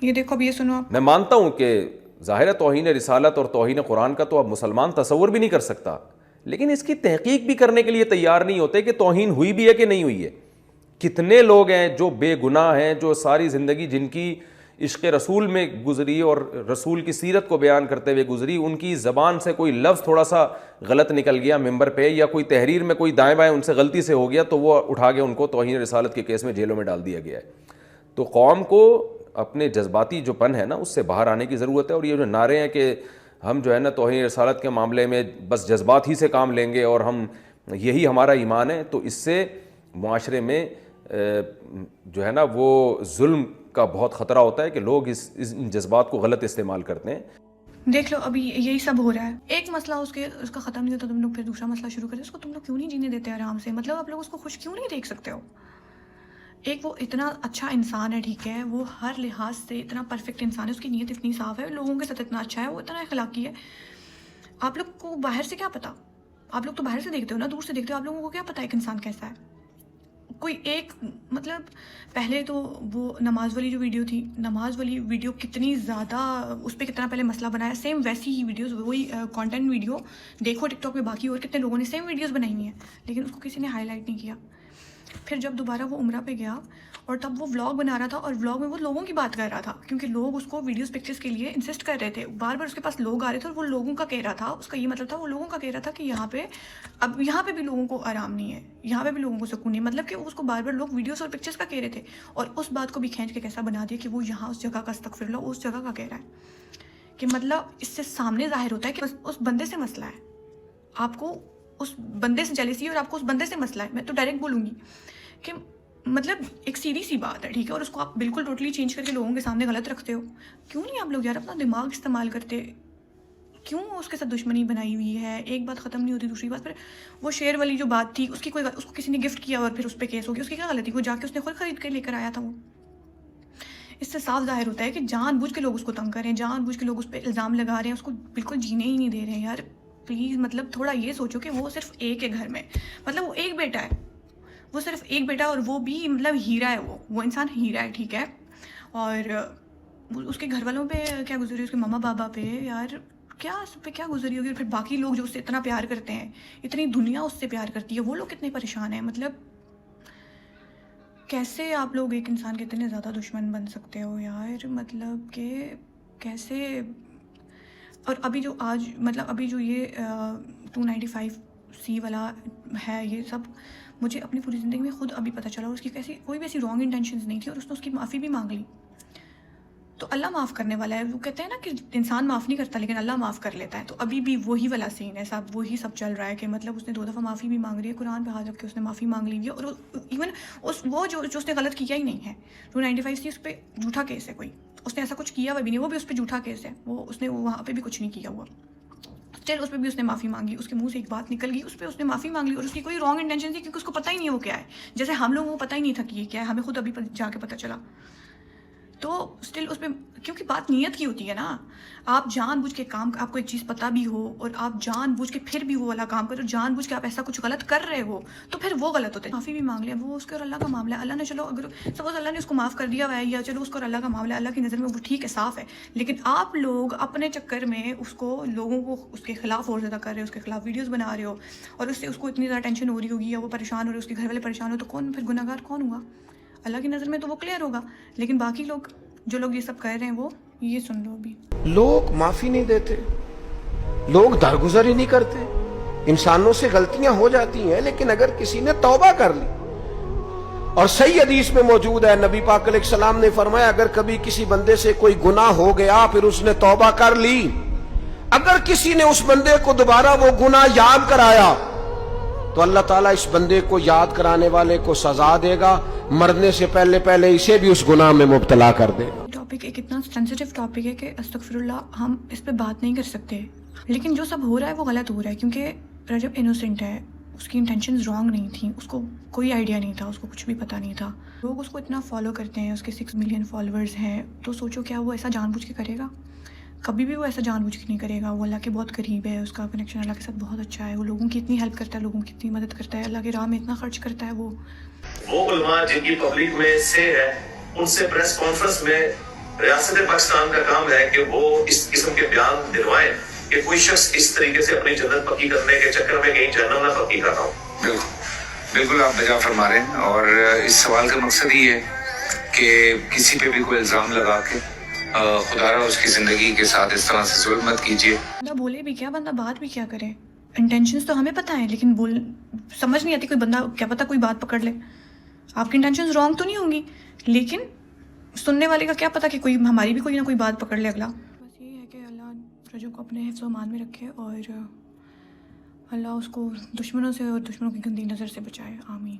یہ دیکھو اب یہ سنو آپ. میں مانتا ہوں کہ ظاہر توہین رسالت اور توہین قرآن کا تو اب مسلمان تصور بھی نہیں کر سکتا، لیکن اس کی تحقیق بھی کرنے کے لیے تیار نہیں ہوتے کہ توہین ہوئی بھی ہے کہ نہیں ہوئی ہے. کتنے لوگ ہیں جو بے گناہ ہیں، جو ساری زندگی جن کی عشق رسول میں گزری اور رسول کی سیرت کو بیان کرتے ہوئے گزری، ان کی زبان سے کوئی لفظ تھوڑا سا غلط نکل گیا ممبر پہ، یا کوئی تحریر میں کوئی دائیں بائیں ان سے غلطی سے ہو گیا، تو وہ اٹھا کے ان کو توہین رسالت کے کیس میں جیلوں میں ڈال دیا گیا ہے. تو قوم کو اپنے جذباتی جو پن ہے نا اس سے باہر آنے کی ضرورت ہے. اور یہ جو نعرے ہیں کہ ہم جو ہے نا توہین رسالت کے معاملے میں بس جذبات ہی سے کام لیں گے اور ہم یہی ہمارا ایمان ہے، تو اس سے معاشرے میں جو ہے نا وہ ظلم کا بہت خطرہ ہوتا ہے کہ لوگ ان جذبات کو غلط استعمال کرتے ہیں. دیکھ لو ابھی یہی سب ہو رہا ہے. ایک مسئلہ اس کا ختم نہیں ہوتا، تم لوگ پھر دوسرا مسئلہ شروع کرتے. اس کو تم لوگ کیوں نہیں جینے دیتے آرام سے؟ مطلب آپ لوگ اس کو خوش کیوں نہیں دیکھ سکتے ہو؟ ایک وہ اتنا اچھا انسان ہے، ٹھیک ہے، وہ ہر لحاظ سے اتنا پرفیکٹ انسان ہے، اس کی نیت اتنی صاف ہے، لوگوں کے ساتھ اتنا اچھا ہے، وہ اتنا اخلاقی ہے. آپ لوگ کو باہر سے کیا پتا؟ آپ لوگ تو باہر سے دیکھتے ہو نا، دور سے دیکھتے ہو. آپ لوگوں کو کیا پتا ایک انسان کیسا ہے؟ کوئی ایک مطلب پہلے تو وہ نماز والی جو ویڈیو تھی، نماز والی ویڈیو کتنی زیادہ اس پہ کتنا پہلے مسئلہ بنایا. سیم ویسی ہی ویڈیوز، وہی کانٹینٹ ویڈیو دیکھو ٹک ٹاک پہ، باقی اور کتنے لوگوں نے سیم ویڈیوز بنائی ہوئی ہیں، لیکن اس کو کسی نے ہائی لائٹ نہیں کیا. پھر جب دوبارہ وہ عمرہ پہ گیا اور تب وہ ولاگ بنا رہا تھا، اور ولاگ میں وہ لوگوں کی بات کر رہا تھا، کیونکہ لوگ اس کو ویڈیوز پکچرز کے لیے انسسٹ کر رہے تھے. بار بار اس کے پاس لوگ آ رہے تھے اور وہ لوگوں کا کہہ رہا تھا. اس کا یہ مطلب تھا، وہ لوگوں کا کہہ رہا تھا کہ یہاں پہ اب یہاں پہ بھی لوگوں کو آرام نہیں ہے، یہاں پہ بھی لوگوں کو سکون نہیں. مطلب کہ اس کو بار بار لوگ ویڈیوز اور پکچرز کا کہہ رہے تھے، اور اس بات کو بھی کھینچ کے کیسا بنا دیا کہ وہ یہاں اس جگہ کا استغفر اللہ اس جگہ کا کہہ رہا ہے. کہ مطلب اس سے سامنے ظاہر ہوتا ہے کہ اس بندے سے مسئلہ ہے، آپ کو اس بندے سے جیلسی ہے اور آپ کو اس بندے سے مسئلہ ہے. میں تو ڈائریکٹ بولوں گی کہ مطلب ایک سیدھی سی بات ہے، ٹھیک ہے، اور اس کو آپ بالکل ٹوٹلی چینج کر کے لوگوں کے سامنے غلط رکھتے ہو. کیوں نہیں آپ لوگ یار اپنا دماغ استعمال کرتے؟ کیوں اس کے ساتھ دشمنی بنائی ہوئی ہے؟ ایک بات ختم نہیں ہوتی دوسری بات. پھر وہ شیئر والی جو بات تھی، اس کی کوئی اس کو کسی نے گفٹ کیا اور پھر اس پہ کیس ہو گیا. اس کی کیا غلطی؟ وہ جا کے اس نے خود خرید کے لے کر آیا تھا. وہ اس سے صاف ظاہر ہوتا ہے کہ جان بوجھ کے لوگ اس کو تنگ کر رہے ہیں، جان بوجھ کے لوگ اس پہ الزام لگا رہے ہیں، اس کو بالکل جینے ہی نہیں دے رہے ہیں. یار پلیز مطلب تھوڑا یہ سوچو کہ وہ صرف ایک ہے گھر میں، مطلب وہ ایک بیٹا ہے، وہ صرف ایک بیٹا، اور وہ بھی مطلب ہیرا ہے. وہ انسان ہیرا ہے، ٹھیک ہے. اور اس کے گھر والوں پہ کیا گزری، اس کے ماما بابا پہ یار کیا اس پہ کیا گزری ہوگی. اور پھر باقی لوگ جو اس سے اتنا پیار کرتے ہیں، اتنی دنیا اس سے پیار کرتی ہے، وہ لوگ کتنے پریشان ہیں. مطلب کیسے آپ لوگ ایک انسان کے اتنے زیادہ دشمن بن سکتے ہو یار؟ مطلب کہ کیسے؟ اور ابھی جو آج مطلب ابھی جو یہ 295C والا ہے، یہ سب مجھے اپنی پوری زندگی میں خود ابھی پتہ چلا، اور اس کی کوئی بھی ایسی رانگ انٹینشنز نہیں تھی، اور اس نے اس کی معافی بھی مانگ لی. تو اللہ معاف کرنے والا ہے. وہ کہتے ہیں نا کہ انسان معاف نہیں کرتا لیکن اللہ معاف کر لیتا ہے. تو ابھی بھی وہی والا سین ہے صاحب، وہی سب چل رہا ہے کہ مطلب اس نے 2 دفعہ معافی بھی مانگ رہی ہے، قرآن پہ ہاتھ رکھ کے اس نے معافی مانگ لی ہے. اور ایون وہ جو اس نے غلط کیا ہی نہیں ہے. 295C اس پہ جھوٹا کیس ہے، کوئی اس نے ایسا کچھ کیا ہوا بھی نہیں، وہ بھی اس پہ جھوٹا کیس ہے. وہ اس نے وہاں پہ بھی کچھ نہیں کیا ہوا، چل اس پہ بھی اس نے معافی مانگی، اس کے منہ سے ایک بات نکل گئی، اس پہ اس نے معافی مانگ لی. اور اس کی کوئی رانگ انٹینشن تھی کیونکہ اس کو پتہ ہی نہیں ہے وہ کیا ہے. جیسے ہم لوگوں کو پتہ ہی نہیں تھا کہ یہ کیا ہے، ہمیں خود ابھی جا کے پتہ چلا. تو اسٹل اس پہ کیونکہ بات نیت کی ہوتی ہے نا. آپ جان بوجھ کے کام، آپ کو ایک چیز پتہ بھی ہو اور آپ جان بوجھ کے پھر بھی وہ والا کام کرو، جان بوجھ کے آپ ایسا کچھ غلط کر رہے ہو، تو پھر وہ غلط ہوتا ہے. معافی بھی مانگ لیا، وہ اس کے اور اللہ کا معاملہ ہے. اللہ نے چلو اگر سپوز اللہ نے اس کو معاف کر دیا ہوا ہے، یا چلو اس کو اور اللہ کا معاملہ ہے، اللہ کی نظر میں وہ ٹھیک ہے، صاف ہے. لیکن آپ لوگ اپنے چکر میں اس کو لوگوں کو اس کے خلاف اور زیادہ کر رہے ہو، اس کے خلاف ویڈیوز بنا رہے ہو، اور اس سے اس کو اتنی زیادہ ٹینشن ہو رہی ہوگی، یا وہ پریشان ہو رہے، اس کے گھر والے پریشان ہو، تو کون پھر گناہ گار کون ہوگا؟ اللہ کی نظر میں تو وہ کلیئر ہوگا. لیکن باقی لوگ جو لوگ یہ سب کہہ رہے ہیں، وہ یہ سن لو ابھی. لوگ معافی نہیں دیتے، لوگ درگزر ہی نہیں کرتے. انسانوں سے غلطیاں ہو جاتی ہیں، لیکن اگر کسی نے توبہ کر لی، اور صحیح حدیث میں موجود ہے، نبی پاک علیہ السلام نے فرمایا اگر کبھی کسی بندے سے کوئی گناہ ہو گیا پھر اس نے توبہ کر لی، اگر کسی نے اس بندے کو دوبارہ وہ گناہ یاد کرایا تو اللہ تعالیٰ اس بندے کو یاد کرانے والے کو سزا دے گا، مرنے سے پہلے پہلے اسے بھی اس گناہ میں مبتلا کر دے گا. ٹاپک ایک اتنا سینسیٹیو ٹاپک ہے کہ استغفر اللہ، ہم اس پہ بات نہیں کر سکتے. لیکن جو سب ہو رہا ہے وہ غلط ہو رہا ہے، کیونکہ رجب انوسینٹ ہے، اس کی انٹینشنز رانگ نہیں تھیں، اس کو کوئی آئیڈیا نہیں تھا، اس کو کچھ بھی پتہ نہیں تھا. لوگ اس کو اتنا فالو کرتے ہیں، اس کے 6 ملین فالوورز ہیں، تو سوچو کیا وہ ایسا جان بوجھ کے کرے گا؟ کبھی بھی وہ ایسا جان بوجھ کے نہیں کرے گا. وہ اللہ کے بہت قریب ہے، اس کا کنیکشن اللہ کے ساتھ بہت اچھا ہے، وہ لوگوں کی اتنی ہیلپ کرتا ہے، لوگوں کی اتنی مدد کرتا ہے، اللہ کی راہ میں اتنا خرچ کرتا ہے. وہ علماء جن کی پبلک میں سے ہے، ان سے پریس کانفرنس میں ریاست پاکستان کا کام ہے کہ وہ اس قسم کے بیان دلوائیں کہ کوئی شخص اس طریقے سے اپنی جنت پکی کرنے کے چکر میں کہیں جہنم نہ پکی کر رہا ہو. بالکل آپ بجا فرما رہے ہیں، اور اس سوال کا مقصد یہ ہے کہ کسی پہ بھی کوئی الزام لگا کے خدا را اس کی زندگی کے ساتھ اس طرح سے ظلم مت کیجیے. بندہ بولے بھی کیا، بندہ بات بھی کیا کرے. انٹینشنز تو ہمیں پتہ ہیں، لیکن سمجھ نہیں آتی. کوئی بندہ کیا پتہ کوئی بات پکڑ لے. آپ کی انٹینشنز رانگ تو نہیں ہوں گی، لیکن سننے والے کا کیا پتہ کہ کوئی ہماری بھی کوئی نہ کوئی بات پکڑ لے اگلا. بس یہ ہے کہ اللہ رجو کو اپنے حفظ و امان میں رکھے، اور اللہ اس کو دشمنوں سے اور دشمنوں کی گندی نظر سے بچائے. آمین.